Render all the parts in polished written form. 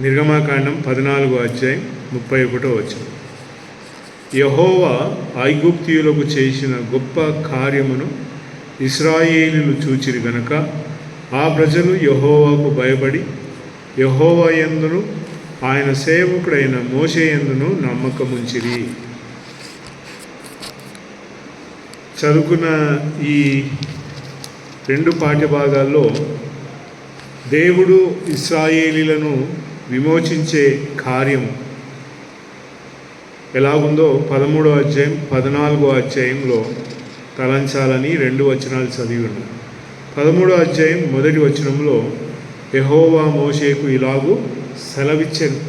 నిర్గమాకాండం 14:31. యెహోవా ఐగుప్తీయులకు చేసిన గొప్ప కార్యమును ఇశ్రాయేలీయులు చూచిరి గనుక ఆ ప్రజలు యెహోవాకు భయపడి యెహోవా యందును ఆయన సేవకుడైన మోషే యందును నమ్మకముంచిరి. చదువుకున్న ఈ 2 పాఠ్యభాగాల్లో దేవుడు ఇశ్రాయేలీయులను విమోచించే కార్యం ఎలాగుందో 13వ అధ్యాయం 14వ అధ్యాయంలో తలంచాలని 2 వచనాలు చదివి ఉన్నాయి. 13వ అధ్యాయం 1వ వచనంలో యెహోవా మోషేకు ఇలాగూ సెలవిచ్చాను.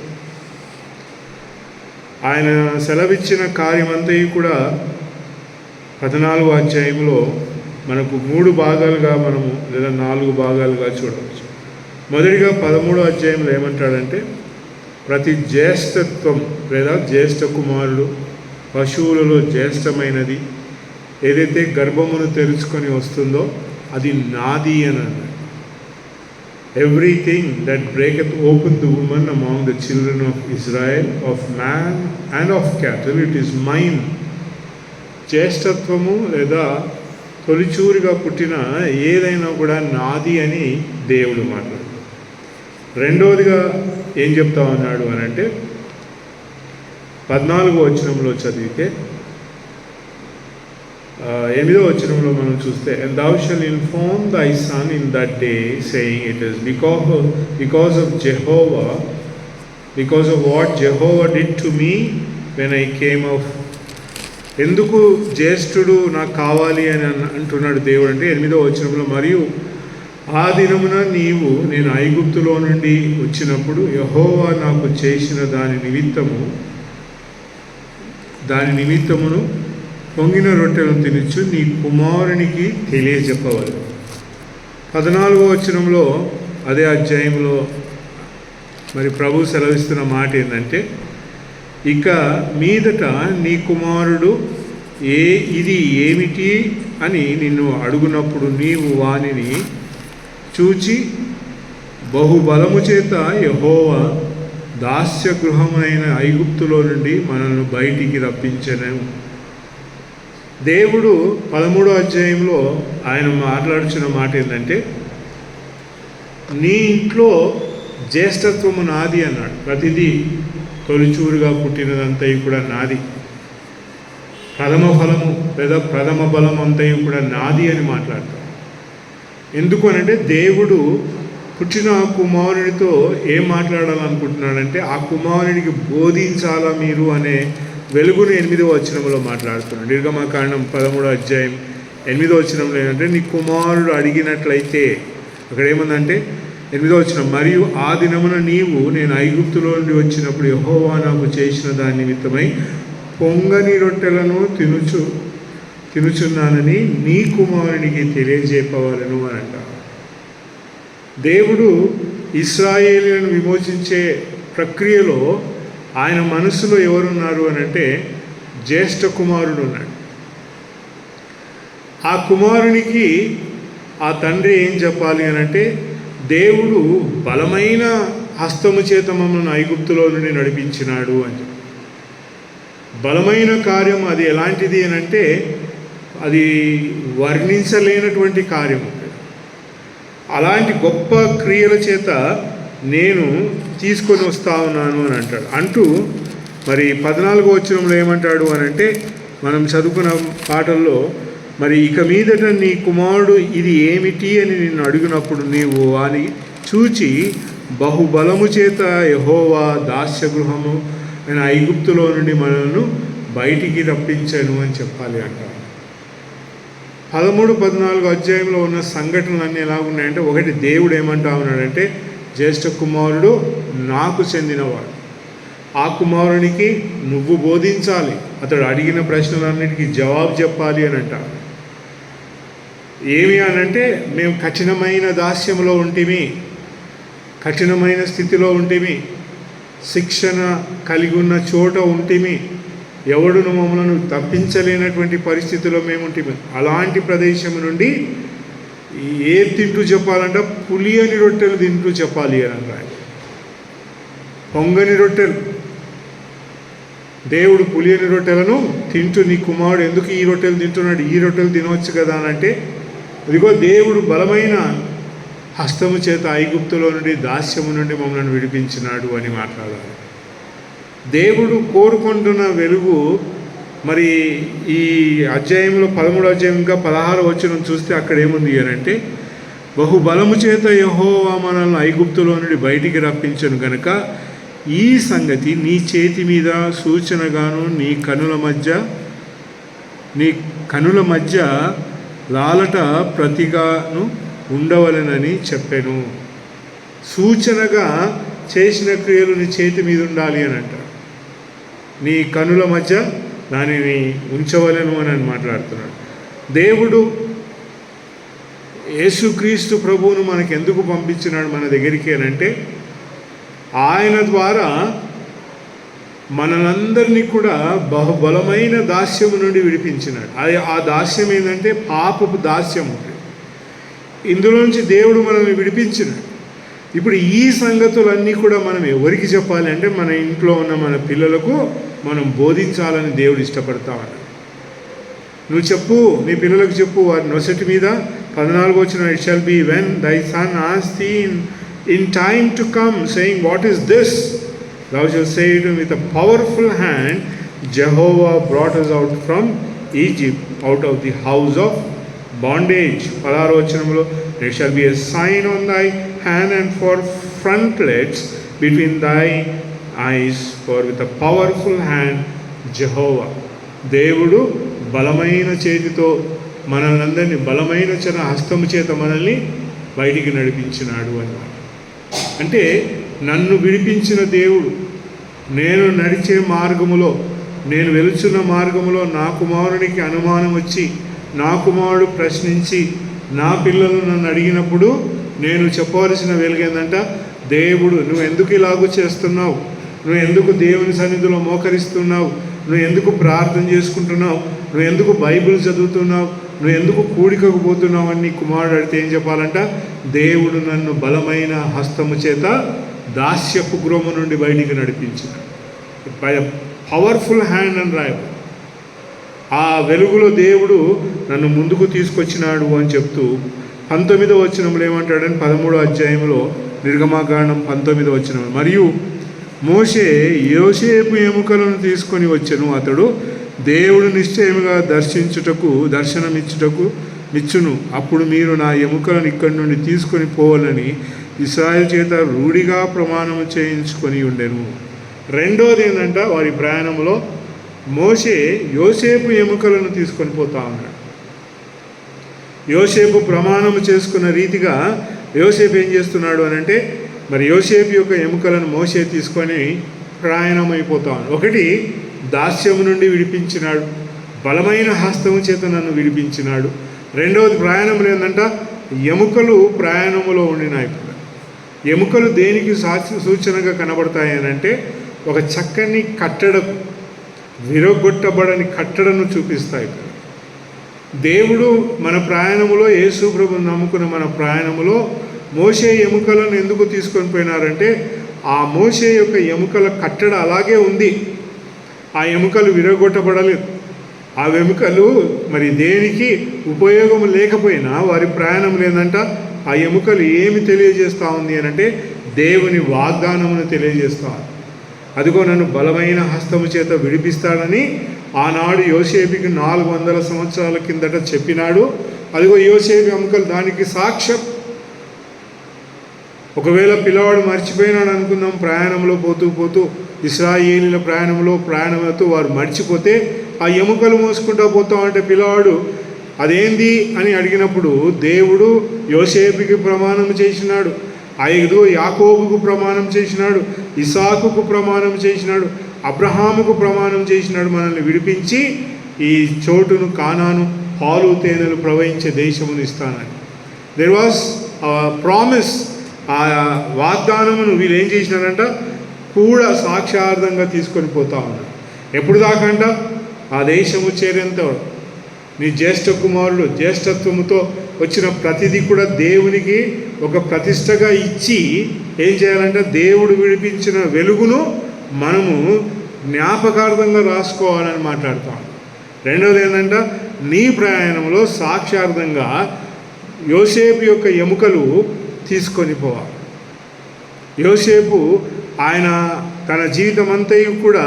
ఆయన సెలవిచ్చిన కార్యమంతా కూడా 14వ అధ్యాయంలో మనకు 3 భాగాలుగా మనము లేదా 4 భాగాలుగా చూడవచ్చు. మొదటిగా 13వ అధ్యాయంలో ఏమంటాడంటే, ప్రతి జ్యేష్ఠత్వం లేదా జ్యేష్ఠ కుమారుడు పశువులలో జ్యేష్ఠమైనది ఏదైతే గర్భమును తెరుచుకొని వస్తుందో అది నాది అని అన్నాడు. Everything that breaketh open the woman among the children of Israel of man and of cattle it is mine. జ్యేష్ఠత్వము లేదా తొలిచూరిగా పుట్టిన ఏదైనా కూడా నాది అని దేవుడు మాట్లాడు. రెండవదిగా ఏం చెప్తా ఉన్నాడు అని అంటే 14వ వచనంలో చదివితే 8వ వచనంలో మనం చూస్తే, and thou shalt inform thy son in that day, saying, it is because of Jehovah, because of what Jehovah did to me when I came of. ఎందుకు జ్యేష్ఠుడు నాకు కావాలి అని అంటున్నాడు దేవుడు అంటే 8వ వచనంలో, మరియు ఆ దినమున నేను ఐగుప్తులో నుండి వచ్చినప్పుడు యెహోవా నాకు చేసిన దాని నిమిత్తమును పొంగిన రొట్టెలను తినచ్చు నీ కుమారునికి తెలియజెప్పవాలి. 14వ వచనంలో అదే అధ్యాయంలో మరి ప్రభు సెలవిస్తున్న మాట ఏంటంటే, ఇక మీదట నీ కుమారుడు ఇది ఏమిటి అని నిన్ను అడుగునప్పుడు నీవు వానిని చూచి బహుబలము చేత యెహోవా దాస్య గృహమునైన ఐగుప్తులో నుండి మనల్ని బయటికి రప్పించెను. దేవుడు 13వ అధ్యాయంలో ఆయన మాట్లాడుచున్న మాట ఏంటంటే, నీ ఇంట్లో జ్యేష్ఠత్వము నాది అన్నాడు. ప్రతిదీ తొలిచూరుగా పుట్టినదంతా కూడా నాది. ప్రథమ ఫలము లేదా ప్రథమ బలం అంతా కూడా నాది అని మాట్లాడతాడు. ఎందుకు అనంటే దేవుడు పుట్టిన ఆ కుమారునితో ఏం మాట్లాడాలనుకుంటున్నాడంటే, ఆ కుమారునికి బోధించాలా మీరు అనే వెలుగును 8వ వచనంలో మాట్లాడుతున్నాడు. నిర్గమాకాండం 13వ అధ్యాయం 8వ వచనంలో ఏంటంటే, నీ కుమారుడు అడిగినట్లయితే, అక్కడ ఏముందంటే 8వ వచనం, మరియు ఆ దినమున నేను ఐగుప్తులో నుండి వచ్చినప్పుడు యెహోవా నాకు చేసిన దాని నిమిత్తమై పొంగని రొట్టెలను తినుచున్నానని నీ కుమారునికి తెలియజేయవలెను అని అంటారు. దేవుడు ఇశ్రాయేలీయులను విమోచించే ప్రక్రియలో ఆయన మనసులో ఎవరున్నారు అని అంటే జ్యేష్ఠ కుమారుడు ఉన్నాడు. ఆ కుమారునికి ఆ తండ్రి ఏం చెప్పాలి అని అంటే, దేవుడు బలమైన హస్తము చేత మమ్మల్ని ఐగుప్తులో నుండి నడిపించినాడు అని. బలమైన కార్యం అది ఎలాంటిది అని అంటే అది వర్ణించలేనటువంటి కార్యము. అలాంటి గొప్ప క్రియల చేత నేను తీసుకొని వస్తా ఉన్నాను అని అంటూ మరి 14వ వచనంలో ఏమంటాడు అని అంటే, మనం చదువుకున్న పాటల్లో, మరి ఇక మీదట నీ కుమారుడు ఇది ఏమిటి అని నిన్ను అడిగినప్పుడు నీవు అని చూచి బహుబలము చేత యెహోవా దాస్య గృహము ఆయన ఐగుప్తులో నుండి మనల్ని బయటికి రప్పించాను అని చెప్పాలి అంటారు. 13, 14 అధ్యాయంలో ఉన్న సంఘటనలన్నీ ఎలా ఉన్నాయంటే, ఒకటి దేవుడు ఏమంటా ఉన్నాడంటే, జ్యేష్ఠ కుమారుడు నాకు చెందినవాడు, ఆ కుమారునికి నువ్వు బోధించాలి, అతడు అడిగిన ప్రశ్నలన్నిటికీ జవాబు చెప్పాలి అని అంటారు. ఏమి అనంటే, మేము కఠినమైన దాస్యంలో ఉంటిమి, కఠినమైన స్థితిలో ఉంటిమి, శిక్షణ కలిగి ఉన్న చోట ఉంటిమి, ఎవడును మమ్మల్ని తప్పించలేనటువంటి పరిస్థితిలో మేము ఉంటిమి. అలాంటి ప్రదేశం నుండి ఏ తింటూ చెప్పాలంటే పులియని రొట్టెలు తింటూ చెప్పాలి అని అన్నాడు. పొంగని రొట్టెలు, దేవుడు పులియని రొట్టెలను తింటూ నీ కుమారుడు ఎందుకు ఈ రొట్టెలు తింటున్నాడు, ఈ రొట్టెలు తినవచ్చు కదా అని అంటే, ఇదిగో దేవుడు బలమైన హస్తము చేత ఐగుప్తులో నుండి దాస్యము నుండి మమ్మల్ని విడిపించినాడు అని మాట్లాడాలి. దేవుడు కోరుకుంటున్న వెలుగు మరి ఈ అధ్యాయంలో 13వ అధ్యాయం ఇంకా 16వ వచనం చూస్తే అక్కడ ఏముంది అని అంటే, బహుబలము చేత యెహోవా మనల్ని ఐగుప్తులో నుండి బయటికి రప్పించను గనుక ఈ సంగతి నీ చేతి మీద సూచనగాను నీ కనుల మధ్య లాలట ప్రతిగాను ఉండవలెనని చెప్పాను. సూచనగా చేసిన క్రియలు నీ చేతి మీద ఉండాలి అని అంటారు. నీ కనుల మధ్య దానిని ఉంచవలెను అని మాట్లాడుతున్నాడు. దేవుడు యేసుక్రీస్తు ప్రభువును మనకు ఎందుకు పంపించినాడు మన దగ్గరికి అని అంటే, ఆయన ద్వారా మనందరినీ కూడా బహుబలమైన దాస్యము నుండి విడిపించినాడు. ఆ దాస్యం ఏంటంటే పాపపు దాస్యం. ఇందులోంచి దేవుడు మనల్ని విడిపించినాడు. ఇప్పుడు ఈ సంగతులన్నీ కూడా మనం ఎవరికి చెప్పాలి అంటే, మన ఇంట్లో ఉన్న మన పిల్లలకు మనం బోధించాలని దేవుడు ఇష్టపడతామని. నువ్వు చెప్పు, నీ పిల్లలకు చెప్పు, వారి నొసటి మీద 14వ వచనం, it shall be when thy sun ask thee in time to come, saying, what is this? Thou shalt say to him, with a powerful hand Jehovah brought us out from Egypt, out of the house of bondage. 16వ వచనంలో, there shall be a sign on thy hand and for frontlets between thy eyes, for with a powerful hand Jehovah. దేవుడు బలమైన చేతితో మనల్ని అందరినీ బలమైన హస్తము చేత మనల్ని బయటికి నడిపించినాడు అన్నమాట. అంటే నన్ను విడిపించిన దేవుడు, నేను నడిచే మార్గములో, నేను వెలుచున్న మార్గములో నా కుమారునికి అనుమానం వచ్చి, నా కుమారుడు ప్రశ్నించి, నా పిల్లలు నన్ను అడిగినప్పుడు నేను చెప్పవలసిన వెలుగేందంట, దేవుడు నువ్వు ఎందుకు ఇలాగూ చేస్తున్నావు, నువ్వు ఎందుకు దేవుని సన్నిధిలో మోకరిస్తున్నావు, నువ్వు ఎందుకు ప్రార్థన చేసుకుంటున్నావు, నువ్వు ఎందుకు బైబిల్ చదువుతున్నావు, నువ్వు ఎందుకు కూడికకు పోతున్నావు అని కుమారుడు అడిగితే ఏం చెప్పాలంట, దేవుడు నన్ను బలమైన హస్తము చేత దాస్యపు గృహము నుండి బయటికి నడిపించాడు. బై పవర్ఫుల్ హ్యాండ్ అని రాయ. ఆ వెలుగులో దేవుడు నన్ను ముందుకు తీసుకొచ్చినాడు అని చెప్తూ 19వ వచనంలో ఏమంటాడని 13వ అధ్యాయంలో నిర్గమాకాండం 19వ వచనం, మరియు మోషే యోసేపు ఎముకలను తీసుకొని వచ్చెను, అతడు దేవుడు నిశ్చయముగా దర్శనమిచ్చుటకు నిచ్చును, అప్పుడు మీరు నా ఎముకలను ఇక్కడి నుండి తీసుకొని పోవాలని ఇశ్రాయేలు చేత రూఢిగా ప్రమాణము చేయించుకొని ఉండెను. రెండోది ఏంటంట, వారి ప్రయాణంలో మోషే యోసేపు ఎముకలను తీసుకొని పోతా ఉన్నాడు. యోసేపు ప్రమాణము చేసుకున్న రీతిగా యోసేపు ఏం చేస్తున్నాడు అని అంటే, మరి యోసేపు యొక్క ఎముకలను మోషే తీసుకొని ప్రయాణం అయిపోతా ఉన్నాడు. ఒకటి, దాస్యము నుండి విడిపించినాడు, బలమైన హస్తము చేత నన్ను విడిపించినాడు. రెండవది ప్రయాణంలో ఏంటంట, ఎముకలు ప్రయాణములో ఉండినాయి. ఎముకలు దేనికి సూచనగా కనబడతాయి అని అంటే, ఒక చక్కని కట్టడకు, విరగొట్టబడని కట్టడను చూపిస్తాయి. దేవుడు మన ప్రయాణములో, యేసు ప్రభువును నమ్ముకున్న మన ప్రయాణములో మోషే ఎముకలను ఎందుకు తీసుకొని పోయినారంటే, ఆ మోషే యొక్క ఎముకల కట్టడ అలాగే ఉంది. ఆ ఎముకలు విరగొట్టబడలేదు. ఆ ఎముకలు మరి దేనికి ఉపయోగం లేకపోయినా వారి ప్రయాణం లేదంట. ఆ ఎముకలు ఏమి తెలియజేస్తూ ఉంది అని అంటే, దేవుని వాగ్దానమును తెలియజేస్తా. అదిగో నన్ను బలమైన హస్తము చేత విడిపిస్తాడని ఆనాడు యోసేపుకి 400 సంవత్సరాల కిందట చెప్పినాడు. అదిగో యోసేపు ఎముకలు దానికి సాక్ష్యం. ఒకవేళ పిల్లవాడు మర్చిపోయినాడు అనుకుందాం, ప్రయాణంలో పోతూ ఇశ్రాయేలీల ప్రయాణంతో వారు మర్చిపోతే ఆ ఎముకలు మోసుకుంటూ పోతామంటే పిల్లవాడు అదేంది అని అడిగినప్పుడు దేవుడు యోసేపుకి ప్రమాణం చేసినాడు, యాకోబుకు ప్రమాణం చేసినాడు, ఇసాకుకు ప్రమాణం చేసినాడు, అబ్రహాముకు ప్రమాణం చేసినాడు, మనల్ని విడిపించి ఈ చోటును, కానాను, పాలు తేనెలు ప్రవహించే దేశమును ఇస్తానని. There was promise. ఆ వాగ్దానమును వీళ్ళు ఏం చేసినారంట, కూడా సాక్షార్థంగా తీసుకొని పోతా ఉన్నారు. ఎప్పుడు దాకంట, ఆ దేశము చేరేంత. నీ జ్యేష్ఠ కుమారుడు జ్యేష్ఠత్వముతో వచ్చిన ప్రతిదీ కూడా దేవునికి ఒక ప్రతిష్టగా ఇచ్చి ఏం చేయాలంటే దేవుడు విడిపించిన వెలుగును మనము జ్ఞాపకార్థంగా రాసుకోవాలని మాట్లాడతాం. రెండవది ఏంటంటే నీ ప్రయాణంలో సాక్ష్యార్థంగా యోసేపు యొక్క ఎముకలు తీసుకొని పోవాలి. యోసేపు ఆయన తన జీవితం అంతయు కూడా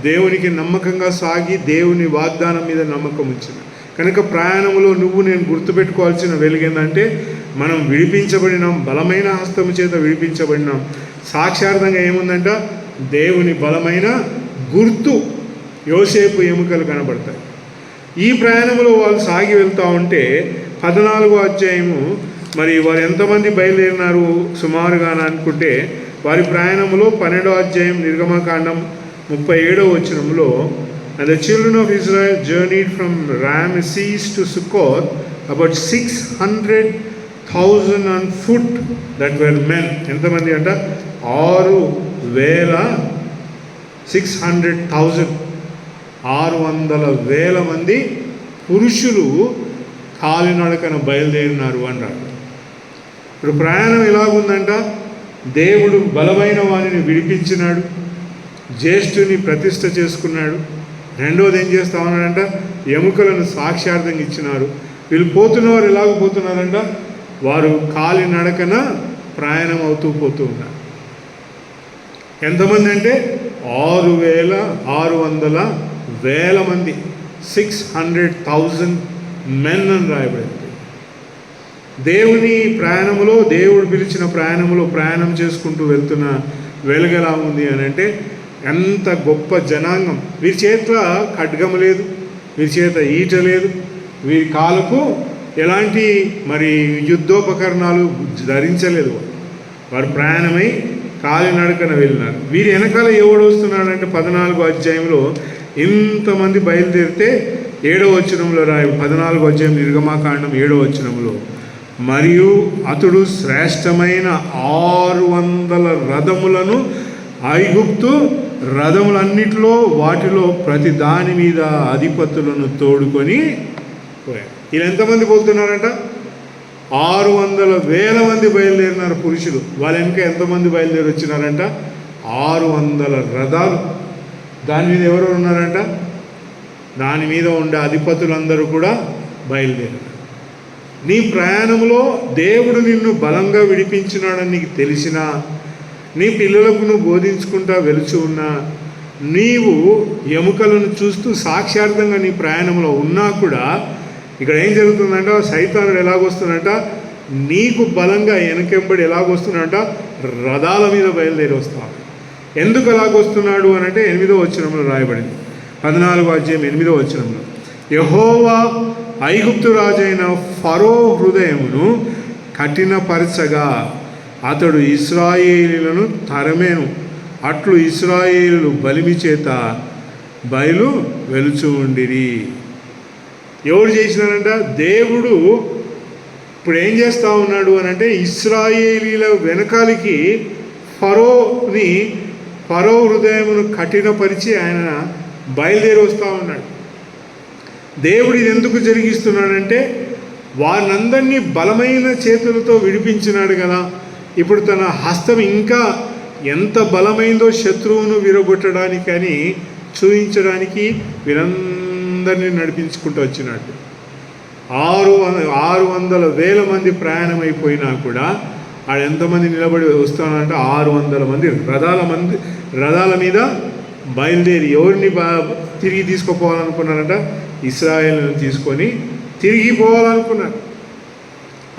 దేవునికి నమ్మకంగా సాగి దేవుని వాగ్దానం మీద నమ్మకం ఉంచిన కనుక ప్రయాణంలో నువ్వు నేను గుర్తుపెట్టుకోవాల్సిన వెలుగేందంటే మనం విడిపించబడినాం, బలమైన హస్తము చేత విడిపించబడినాం. సాక్షార్థంగా ఏముందంట, దేవుని బలమైన గుర్తు యోసేపు ఎముకలు కనబడతాయి. ఈ ప్రయాణంలో వాళ్ళు సాగి వెళ్తూ ఉంటే 14వ అధ్యాయము, మరి వారు ఎంతమంది బయలుదేరినారు సుమారుగా అనుకుంటే వారి ప్రయాణంలో 12వ అధ్యాయం నిర్గమకాండం 37వ వచనంలో, and the children of Israel journeyed from Ramesses to Succoth, about 600,000 on foot that were men. ఎంతమంది అంట 600,000 మంది పురుషులు కాలినడకన బయలుదేరినారు అన్నారు. ఇప్పుడు ప్రయాణం ఎలాగుందంట, దేవుడు బలమైన వారిని విడిపించినాడు, జ్యేష్ఠుని ప్రతిష్ఠ చేసుకున్నాడు. రెండోది ఏం చేస్తా ఉన్నాడంట, ఎముకలను సాక్ష్యార్థంగా ఇచ్చినారు. వీళ్ళు పోతున్నవారు ఎలాగ పోతున్నారంట, వారు కాలినడకన ప్రయాణం అవుతూ పోతూ ఉన్నారు. ఎంతమంది అంటే 600,000 మంది, 600,000 మెన్ అని రాయబడింది. దేవుని ప్రయాణంలో, దేవుడు పిలిచిన ప్రయాణంలో ప్రయాణం చేసుకుంటూ వెళ్తున్న వెలుగెలా ఉంది అని అంటే, ఎంత గొప్ప జనాంగం. వీరి చేతిలో ఖడ్గం లేదు, వీరి చేత ఈట లేదు, వీరి కాలుకు ఎలాంటి మరి యుద్ధోపకరణాలు ధరించలేదు. వారు ప్రయాణమై కాలినడకన వెళ్ళినారు. వీరి వెనకాల ఎవడు వస్తున్నాడంటే 14వ అధ్యాయంలో ఇంతమంది బయలుదేరితే 7వ వచనంలో 14వ అధ్యాయం నిర్గమకాండం 7వ వచనంలో, మరియు అతడు శ్రేష్టమైన 600 రథములను ఐగుప్తు రథములన్నిటిలో వాటిలో ప్రతి దాని మీద అధిపతులను తోడుకొని పోయారు. వీళ్ళు ఎంతమంది పోతున్నారంట, 600,000 మంది బయలుదేరినారు పురుషులు. వాళ్ళ వెనుక ఎంతమంది బయలుదేరి వచ్చినారంట, 600 రథాలు. దాని మీద ఎవరు ఉన్నారంట, దాని మీద ఉండే అధిపతులందరూ కూడా బయలుదేరారు. నీ ప్రయాణంలో దేవుడు నిన్ను బలంగా విడిపించినాడని నీకు తెలిసినా, నీ పిల్లలకు నువ్వు బోధించుకుంటా వెలుచు ఉన్నా, నీవు ఎముకలను చూస్తూ సాక్ష్యార్థంగా నీ ప్రయాణంలో ఉన్నా కూడా ఇక్కడ ఏం జరుగుతుందంట, సైతానుడు ఎలాగొస్తున్నట, నీకు బలంగా వెనకెంబడి ఎలాగొస్తున్నట, రథాల మీద బయలుదేరి వస్తాడు. ఎందుకు ఎలాగొస్తున్నాడు అని అంటే 8వ వచనంలో రాయబడింది. 14వ అధ్యాయం 8వ వచనంలో, యెహోవా ఐగుప్తు రాజైన ఫరో హృదయమును కఠినపరచగా అతడు ఇశ్రాయేలీలను తరమేను, అట్లు ఇశ్రాయేలు బలిమి చేత బయలు వెలుచు ఉండిరి. ఎవరు చేసినారంట, దేవుడు ఇప్పుడు ఏం చేస్తూ ఉన్నాడు అని అంటే, ఇశ్రాయేలీల వెనకాలికి ఫరో హృదయమును కఠినపరిచి ఆయన బయలుదేరి వస్తూ ఉన్నాడు. దేవుడు ఇది ఎందుకు జరిగిస్తున్నాడంటే, వారినందరినీ బలమైన చేతులతో విడిపించినాడు కదా, ఇప్పుడు తన హస్తం ఇంకా ఎంత బలమైందో శత్రువును విరగొట్టడానికని చూపించడానికి వీరందరినీ నడిపించుకుంటూ వచ్చినట్టు. 600,000 మంది ప్రయాణం అయిపోయినా కూడా ఆడ ఎంతమంది నిలబడి వస్తున్నారంటే 600 మంది రథాల మీద బయలుదేరి ఎవరిని తిరిగి తీసుకుపోవాలనుకున్నారంట, ఇశ్రాయేలును తీసుకొని తిరిగి పోవాలనుకున్నారు.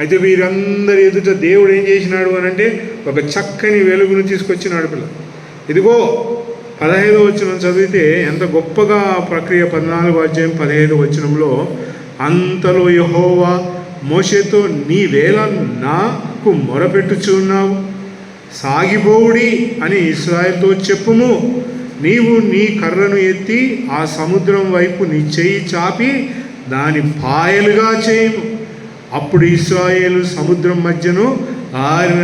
అయితే వీరందరి ఎదుట దేవుడు ఏం చేసినాడు అని అంటే, ఒక చక్కని వెలుగును తీసుకొచ్చినాడు పిల్ల. ఇదిగో 15వ వచనం చదివితే ఎంత గొప్పగా ప్రక్రియ. 14వ అధ్యాయం 15వ వచనంలో, అంతలో యెహోవా మోషేతో, నీవేళ నాకు మొరపెట్టుచున్నావు, సాగిపోవుడి అని ఇశ్రాయేలుతో చెప్పుము. నీవు నీ కర్రను ఎత్తి ఆ సముద్రం వైపు నీ చెయ్యి చాపి దాని పాయలుగా చేయము. అప్పుడు ఇశ్రాయేలు సముద్రం మధ్యను ఆరిన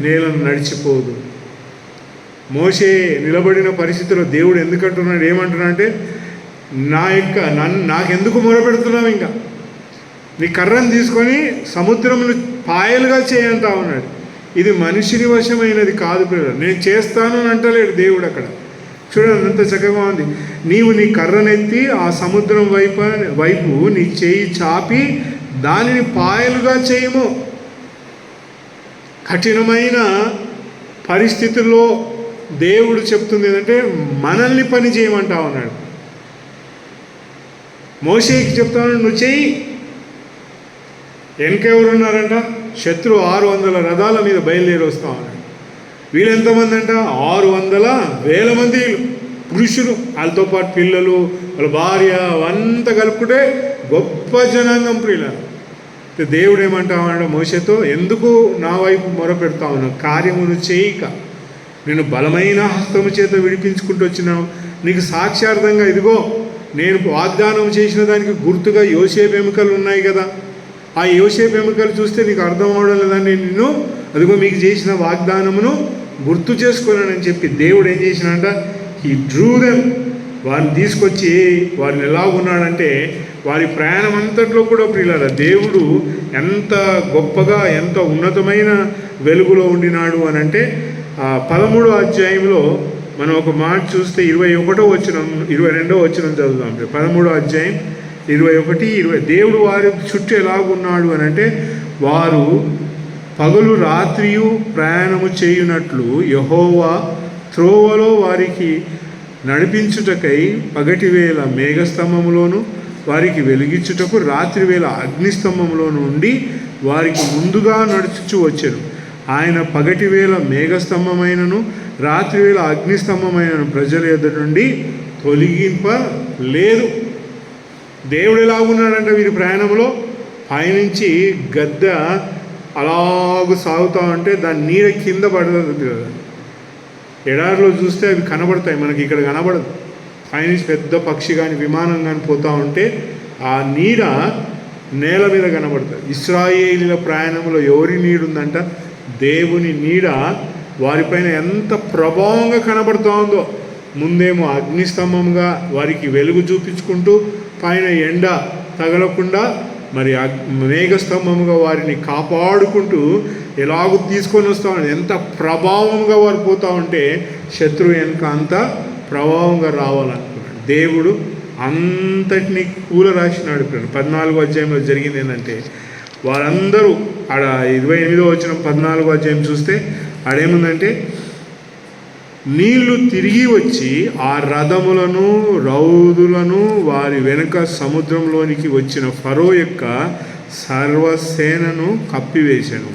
నేలను నడిచిపోదు. మోషే నిలబడిన పరిస్థితిలో దేవుడు ఎందుకంటున్నాడు, ఏమంటున్నాడంటే, నాకెందుకు మొరపెడుతున్నావు, ఇంకా నీ కర్రను తీసుకొని సముద్రమును పాయలుగా చేయంటా ఉన్నాడు. ఇది మనిషిని వశమైనది కాదు ప్రియులారా. నేను చేస్తాను అని అంటలేడు దేవుడు అక్కడ. చూడండి ఎంత చక్కగా ఉంది. నీవు నీ కర్రనెత్తి ఆ సముద్రం వైపు నీ చేయి చాపి దానిని పాయలుగా చేయము. కఠినమైన పరిస్థితుల్లో దేవుడు చెప్తుంది ఏంటంటే మనల్ని పని చేయమంటా ఉన్నాడు. మోషేకి చెప్తాను, నువ్వు చెయ్యి. వెనకెవరున్నారంట? శత్రు 600 రథాల మీద బయలుదేరి వస్తా ఉన్నాడు. వీళ్ళు ఎంతమంది అంట? 600,000 మంది పురుషులు, వాళ్ళతో పాటు పిల్లలు, వాళ్ళ భార్య అవంతా కలుపుకుంటే గొప్ప జనాంగం ప్రియులారా. దేవుడు ఏమంటా ఉన్నాడు మోషేతో, ఎందుకు నా వైపు మొరపెడతా ఉన్నావు? కార్యమును చేయక నేను బలమైన హస్తము చేత విడిపించుకుంటూ వచ్చినావు. నీకు సాక్షార్థంగా ఇదిగో నేను వాగ్దానం చేసిన దానికి గుర్తుగా యోసేపు ఎముకలు ఉన్నాయి కదా, ఆ యోసేపు ఎముకలు చూస్తే నీకు అర్థం అవడం లేదని నిన్ను అదిగో మీకు చేసిన వాగ్దానమును గుర్తు చేసుకున్నానని చెప్పి దేవుడు ఏం చేసినాడంట, హీ డ్రూ దెమ్, వారిని తీసుకొచ్చి వారిని ఎలా ఉన్నాడంటే వారి ప్రయాణం అంతట్లో కూడా ప్రియులారా దేవుడు ఎంత గొప్పగా ఎంత ఉన్నతమైన వెలుగులో ఉండినాడు అని అంటే 13వ అధ్యాయంలో మనం ఒక మాట చూస్తే 21వ వచనం 22వ వచనం చదువుదాం. 13వ అధ్యాయం 21, 20 దేవుడు వారి చుట్టూ ఎలాగున్నాడు అని అంటే వారు పగలు రాత్రియు ప్రయాణము చేయునట్లు యెహోవా త్రోవలో వారికి నడిపించుటకై పగటివేళ మేఘస్తంభములోను వారికి వెలిగించుటకు రాత్రివేళ అగ్నిస్తంభంలోను ఉండి వారికి ముందుగా నడుచుచు వచ్చెను. ఆయన పగటివేళ మేఘస్తంభమైనను రాత్రివేళ అగ్నిస్తంభమైనను ప్రజల ఎదుట నుండి తొలగింపలేదు. దేవుడు ఎలాగున్నాడంటే వీరి ప్రయాణంలో పైనుంచి గద్ద అలాగూ సాగుతూ ఉంటే దాని నీడ కింద పడుతుంది కదా. ఎడారిలో చూస్తే అవి కనబడతాయి, మనకి ఇక్కడ కనబడదు. పైనుంచి పెద్ద పక్షి కానీ విమానం కానీ పోతూ ఉంటే ఆ నీడ నేల మీద కనబడుతుంది. ఇశ్రాయేలీల ప్రయాణంలో ఎవరి నీడ ఉందంట? దేవుని నీడ వారిపైన ఎంత ప్రభావంగా కనబడుతూ ఉందో. ముందేమో అగ్నిస్తంభంగా వారికి వెలుగు చూపించుకుంటూ, పైన ఎండ తగలకుండా మరి మేఘస్తంభముగా వారిని కాపాడుకుంటూ ఎలాగూ తీసుకొని వస్తూ ఉంటే ఎంత ప్రభావంగా వారు పోతూ ఉంటే శత్రువు వెనుక అంత ప్రభావంగా రావాలనుకున్నాడు. దేవుడు అంతటినీ కూల రాసినాడు. 14వ అధ్యాయంలో జరిగింది ఏంటంటే వారందరూ ఆడ 28వ వచనం 14వ అధ్యాయం చూస్తే ఆడేముందంటే నీళ్లు తిరిగి వచ్చి ఆ రథములను రౌదులను వారి వెనుక సముద్రంలోనికి వచ్చిన ఫరో యొక్క సర్వసేనను కప్పివేశాను,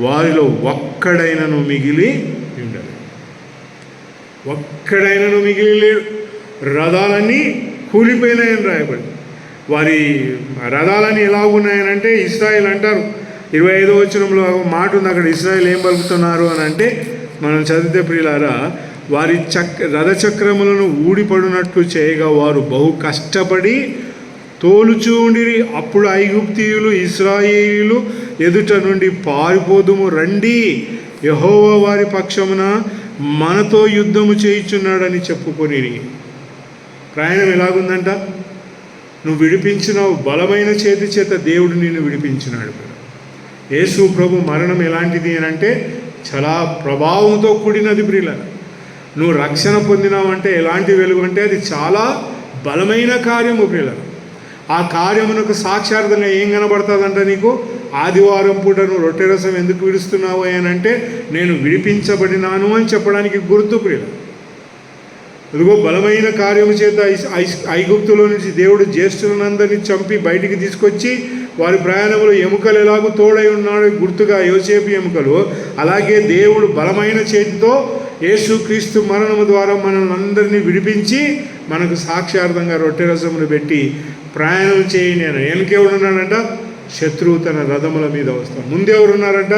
వారిలో ఒక్కడైనను మిగిలి ఉండదు. ఒక్కడైనను మిగిలి లేడు. రథాలన్నీ కూలిపోయినాయని రాయబడి. వారి రథాలన్నీ ఎలా ఉన్నాయనంటే ఇశ్రాయేల్ అంటారు 25వ వచనంలో మాట ఉంది అక్కడ. ఇశ్రాయేల్ ఏం పలుకుతున్నారు అని అంటే మనం చదివితే ప్రియులారా, వారి రథచక్రములను ఊడిపడినట్లు చేయగా వారు బహు కష్టపడి తోలుచూ ఉండిరి. అప్పుడు ఐగుప్తీయులు ఇశ్రాయేలీయులు ఎదుట నుండి పారిపోదుము రండి, యెహోవా వారి పక్షమున మనతో యుద్ధము చేయుచున్నాడని చెప్పుకొని. ప్రయాణం ఎలాగుందంట? నువ్వు విడిపించినావు, బలమైన చేతి చేత దేవుడు నిన్ను విడిపించినాడు. యేసు ప్రభు మరణం ఎలాంటిది అని అంటే చాలా ప్రభావంతో కూడినది ప్రియులారా. నువ్వు రక్షణ పొందినావంటే ఎలాంటి వెలుగు అంటే అది చాలా బలమైన కార్యము ప్రియులారా. ఆ కార్యమునకు సాక్షార్థంగా ఏం కనబడుతుందంట నీకు? ఆదివారం పూట నువ్వు రొట్టె రసం ఎందుకు విడుస్తున్నావు అని అంటే నేను విడిపించబడినాను అని చెప్పడానికి గుర్తు ప్రియులారా. ఇదిగో బలమైన కార్యము చేత ఐగుప్తులో నుంచి దేవుడు జ్యేష్ఠులందరినీ చంపి బయటికి తీసుకొచ్చి వారి ప్రయాణంలో ఎముకలు ఎలాగూ తోడై ఉన్నాడు గుర్తుగా యోసేపు ఎముకలు, అలాగే దేవుడు బలమైన చేతితో యేసుక్రీస్తు మరణము ద్వారా మనల్ని అందరినీ విడిపించి మనకు సాక్షార్థంగా రొట్టె రసమును పెట్టి ప్రయాణం చేయని అని. వెనకెవడున్నాడంట? శత్రువు తన రథముల మీద వస్తాడు. ముందెవరున్నారంట?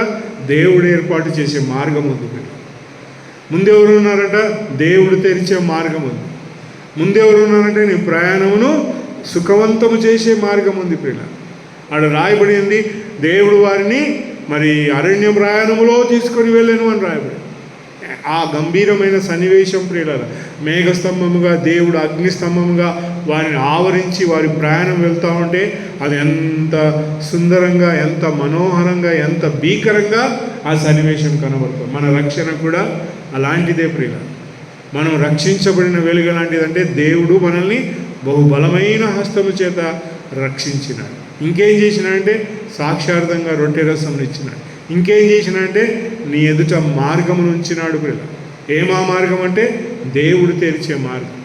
దేవుడు ఏర్పాటు చేసే మార్గం ఉంది. ముందెవరు ఉన్నారంట? దేవుడు తెరిచే మార్గం ఉంది. ముందెవరు ఉన్నారంటే నీ ప్రయాణమును సుఖవంతము చేసే మార్గం ఉంది ప్రియుల. ఆడ రాయబడింది దేవుడు వారిని మరి అరణ్య ప్రయాణములో తీసుకొని వెళ్ళాను అని రాయబడి. ఆ గంభీరమైన సన్నివేశం ప్రియుల, మేఘస్తంభముగా దేవుడు అగ్నిస్తంభముగా వారిని ఆవరించి వారి ప్రయాణం వెళ్తూ ఉంటే అది ఎంత సుందరంగా, ఎంత మనోహరంగా, ఎంత భీకరంగా ఆ సన్నివేశం కనబడుతుంది. మన రక్షణ కూడా అలాంటిదే ప్రియ. మనం రక్షించబడిన వెలుగు లాంటిదంటే దేవుడు మనల్ని బహుబలమైన హస్తము చేత రక్షించినాడు. ఇంకేం చేసినాడంటే సాక్షార్థంగా రొట్టె రసం ఇచ్చినాడు. ఇంకేం చేసినాడంటే నీ ఎదుట మార్గమును ఉంచినాడు ప్రియ. ఏమా మార్గం అంటే దేవుడు తెరిచే మార్గం.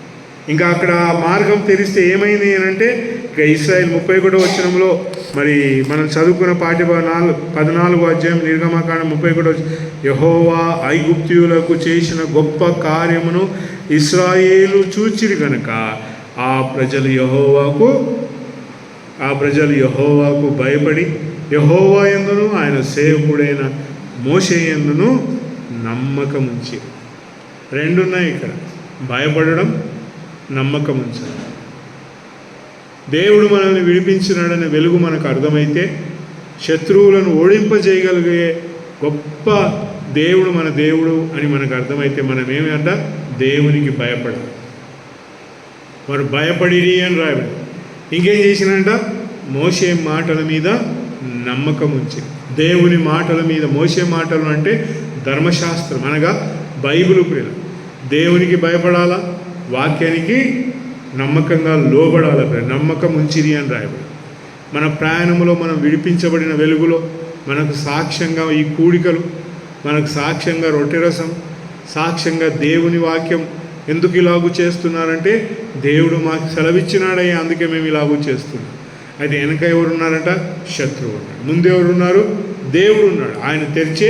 ఇంకా అక్కడ ఆ మార్గం తెరిస్తే ఏమైంది అని అంటే, ఇక ఇశ్రాయేలు 31వ వచనంలో మరి మనం చదువుకున్న 14వ అధ్యాయం నిర్గమకాండం 31 యెహోవా ఐగుప్తీయులకు చేసిన గొప్ప కార్యమును ఇశ్రాయేలు చూచిరి గనుక ఆ ప్రజలు యెహోవాకు భయపడి యెహోవా యందును ఆయన సేవకుడైన మోషే యందును నమ్మకం ఉంచి. రెండున్నాయి ఇక్కడ, భయపడడం, నమ్మకం ఉంచడం. దేవుడు మనల్ని విడిపించినాడనే వెలుగు మనకు అర్థమైతే శత్రువులను ఓడింపజేయగలిగే గొప్ప దేవుడు మన దేవుడు అని మనకు అర్థమైతే మనం ఏమంట దేవునికి భయపడాలి. వారు భయపడిరి అని రాయబడి. ఇంకేం చేసినంట మోషే మాటల మీద నమ్మకం ఉంచి. దేవుని మాటల మీద, మోషే మాటలు అంటే ధర్మశాస్త్రం అనగా బైబిల్ ప్రియులు. దేవునికి భయపడాలా, వాక్యానికి నమ్మకంగా లోబడాల. నమ్మకం ఉంచిరి అని రాయబడి. మన ప్రయాణంలో మనం విడిపించబడిన వెలుగులో మనకు సాక్ష్యంగా ఈ కూడికలు, మనకు సాక్ష్యంగా రొట్టె రసం, సాక్ష్యంగా దేవుని వాక్యం. ఎందుకు ఇలాగూ చేస్తున్నారంటే దేవుడు మాకు సెలవిచ్చినాడయ్యా, అందుకే మేము ఇలాగూ చేస్తున్నాం. అయితే వెనక ఎవరున్నారంట? శత్రువు ఉన్నాడు. ముందు ఎవరున్నారు? దేవుడు ఉన్నాడు. ఆయన తెరిచే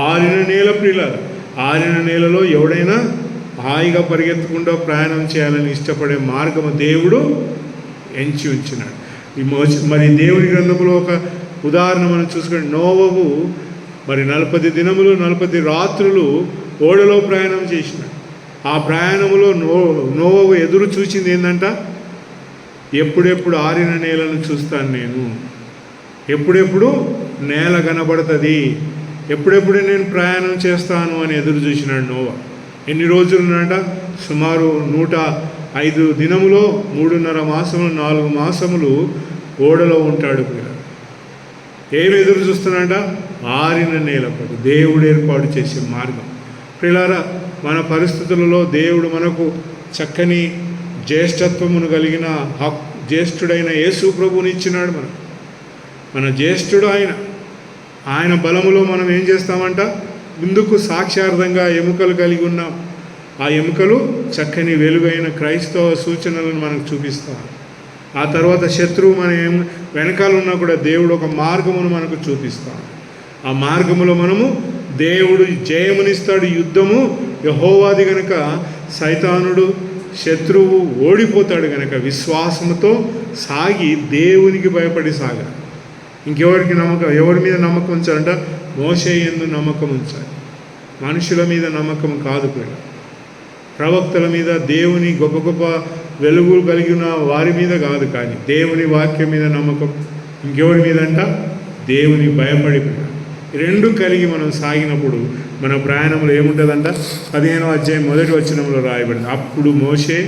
ఆరిన నేల ప్రియులారా. ఆరిన నేలలో ఎవడైనా హాయిగా పరిగెత్తకుండా ప్రయాణం చేయాలని ఇష్టపడే మార్గము దేవుడు ఎంచి ఉంచినాడు. మరి దేవుని గ్రంథంలో ఒక ఉదాహరణ మనం చూసుకుంటే, నోవహు మరి 40 దినములు 40 రాత్రులు ఓడలో ప్రయాణం చేసినాడు. ఆ ప్రయాణంలో నోవహు ఎదురు చూసింది ఏంటంట? ఎప్పుడెప్పుడు ఆరిన నేలను చూస్తాను నేను, ఎప్పుడెప్పుడు నేల కనబడుతుంది, ఎప్పుడెప్పుడు నేను ప్రయాణం చేస్తాను అని ఎదురు చూసినాడు నోవహు. ఎన్ని రోజులున్నాడ? సుమారు 105 దినములో 3.5 మాసములు 4 మాసములు ఓడలో ఉంటాడు. ఏమి ఎదురు చూస్తున్నాడ? ఆరిన నేలపడి దేవుడు ఏర్పాటు చేసే మార్గం. ప్రియులారా, మన పరిస్థితులలో దేవుడు మనకు చక్కని జ్యేష్ఠత్వమును కలిగిన జ్యేష్ఠుడైన యేసు ప్రభువుని ఇచ్చినాడు. మన జ్యేష్ఠుడు ఆయన బలములో మనం ఏం చేస్తామంట? ముందుకు సాక్ష్యార్థంగా ఎముకలు కలిగి ఉన్నాం. ఆ ఎముకలు చక్కని వెలుగైన క్రైస్తవ సూచనలను మనకు చూపిస్తాం. ఆ తర్వాత శత్రువు మన వెనకాల ఉన్నా కూడా దేవుడు ఒక మార్గమును మనకు చూపిస్తాం. ఆ మార్గములో మనము దేవుడు జయమునిస్తాడు. యుద్ధము యెహోవాది గనుక సైతానుడు, శత్రువు ఓడిపోతాడు గనక విశ్వాసముతో సాగి దేవునికి భయపడి సాగాలి. ఇంకెవరికి నమ్మకం, ఎవరి మీద నమ్మకం ఉంచాలంట? మోషే యందు నమ్మకం ఉంచాలి. మనుషుల మీద నమ్మకం కాదు కూడా, ప్రవక్తల మీద, దేవుని గొప్ప గొప్ప వెలుగులు కలిగిన వారి మీద కాదు, కానీ దేవుని వాక్యం మీద నమ్మకం. ఇంకెవరి మీద అంట? దేవుని భయపడి. రెండు కలిగి మనం సాగినప్పుడు మన ప్రయాణంలో ఏముంటుందంట? 15వ అధ్యాయం 1వ వచనంలో రాయబడింది, అప్పుడు మోషే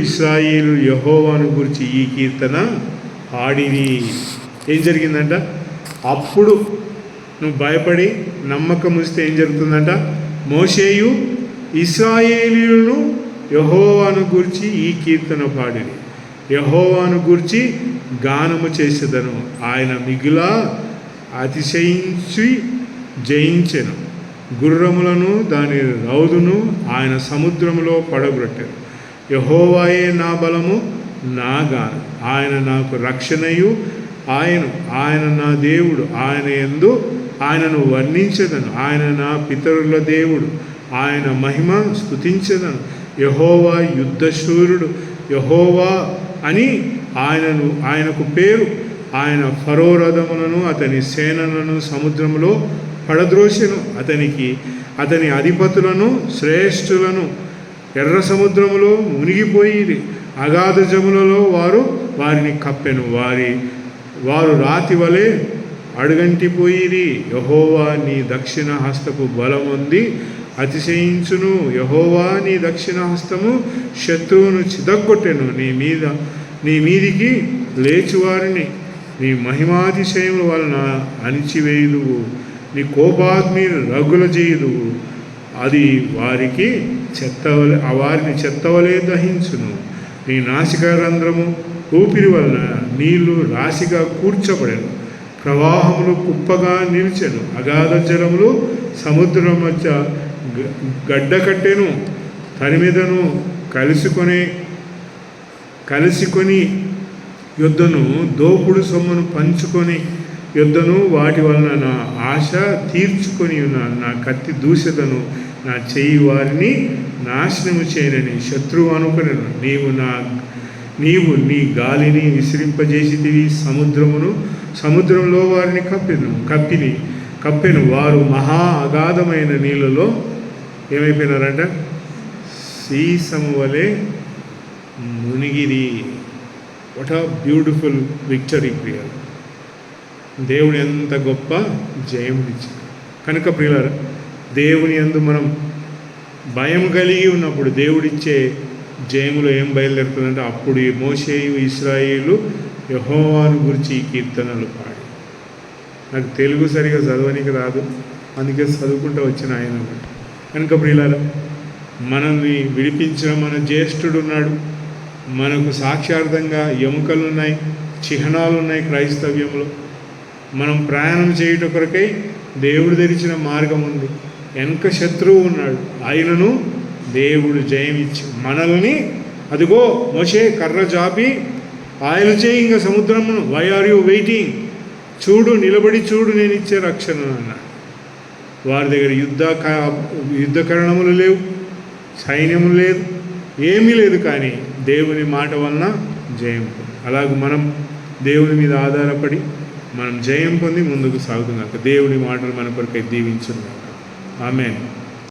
ఇశ్రాయేలు యెహోవాను గురించి ఈ కీర్తన పాడిరి. ఏం జరిగిందంట? అప్పుడు నువ్వు భయపడి నమ్మకం ఉంచితే ఏం జరుగుతుందంట? మోషేయు ఇశ్రాయేలీయులను యెహోవాను గూర్చి ఈ కీర్తన పాడిరి. యెహోవాను గూర్చి గానము చేసేదను, ఆయన మిగులా అతిశయించి జయించెను. గుర్రములను దాని రౌదును ఆయన సముద్రములో పడగొట్టెను. యెహోవాయే నా బలము, నా గానం, ఆయన నాకు రక్షణయు, ఆయన నా దేవుడు, ఆయనను వర్ణించెదను. ఆయన నా పితరుల దేవుడు, ఆయన మహిమ స్తుతించెదను. యెహోవా యుద్ధశూరుడు, యెహోవా అని ఆయనకు పేరు. ఆయన ఫరో రథములను అతని సేనలను సముద్రములో పడద్రోసెను. అతని అధిపతులను శ్రేష్ఠులను ఎర్ర సముద్రములో మునిగిపోయి అగాధ జములలో వారిని కప్పెను. వారు రాతి వలె అడుగంటిపోయిరి. యెహోవా నీ దక్షిణ హస్తపు బలముంది అతిశయించును. యెహోవా నీ దక్షిణ హస్తము శత్రువును చిదగొట్టెను. నీ మీదికి లేచువారిని నీ మహిమాతిశయముల వలన అణిచివేయుదువు. నీ కోపాగ్ని రగుల చేయుదువు. అది వారికి వారిని చెత్తవలే దహించును. నీ నాసికా రంధ్రము ఊపిరి వలన నీళ్లు రాశిగా కూర్చబడెను. ప్రవాహములు కుప్పగా నిలిచెను. అగాధ జలములు సముద్రం మధ్య గడ్డకట్టెను. తరిమిదను కలిసికొని యుద్ధను, దోపుడు సొమ్మును పంచుకొని యుద్ధను. వాటి వలన నా ఆశ తీర్చుకొని ఉన్నాను. నా కత్తి దూషతను, నా చెయ్యి వారిని నాశనము చేయనని శత్రువు అనుకునేను. నీవు నీ గాలిని విసిరింపజేసితివి. సముద్రంలో వారిని కప్పెను. వారు మహా అగాధమైన నీళ్ళలో ఏమైపోయినారంట? సీసము వలె మునిగిరి. వాట్ ఆ బ్యూటిఫుల్ విక్టరీ ప్రియులారా! దేవుని ఎంత గొప్ప జయమునిచ్చారు. కనుక ప్రియులారా, దేవుని యందు మనం భయం కలిగి ఉన్నప్పుడు దేవుడిచ్చే జయములో ఏం బయలుదేరుతుందంటే, అప్పుడు ఈ మోషేయు ఇశ్రాయేలు యెహోవాను గురించి ఈ కీర్తనలు పాడి. నాకు తెలుగు సరిగా చదవనికి రాదు, అందుకే చదువుకుంటూ వచ్చిన ఆయన. కనుక ప్రియులారా, మనల్ని విడిపించిన మన జ్యేష్ఠుడు ఉన్నాడు. మనకు సాక్షార్థంగా ఎముకలు ఉన్నాయి, చిహ్నాలు ఉన్నాయి క్రైస్తవ్యంలో. మనం ప్రయాణం చేయుట కొరకై దేవుడు తెరిచిన మార్గం ఉంది. వెనక శత్రువు ఉన్నాడు, ఆయనను దేవుడు జయమిచ్చి మనల్ని, అదిగో మోషే కర్ర జాపి ఆయన చేయి ఇంకా సముద్రమును, వై ఆర్ యూ వెయిటింగ్, చూడు నిలబడి చూడు నేను ఇచ్చే రక్షణ అన్నాడు. వారి దగ్గర యుద్ధకరణములు లేవు, సైన్యము లేదు, ఏమీ లేదు, కానీ దేవుని మాట వలన జయం. అలాగే మనం దేవుని మీద ఆధారపడి మనం జయం పొంది ముందుకు సాగుతున్నాక దేవుని మాటలు మన కొరకై దీవించున్నాక. ఆమేన్.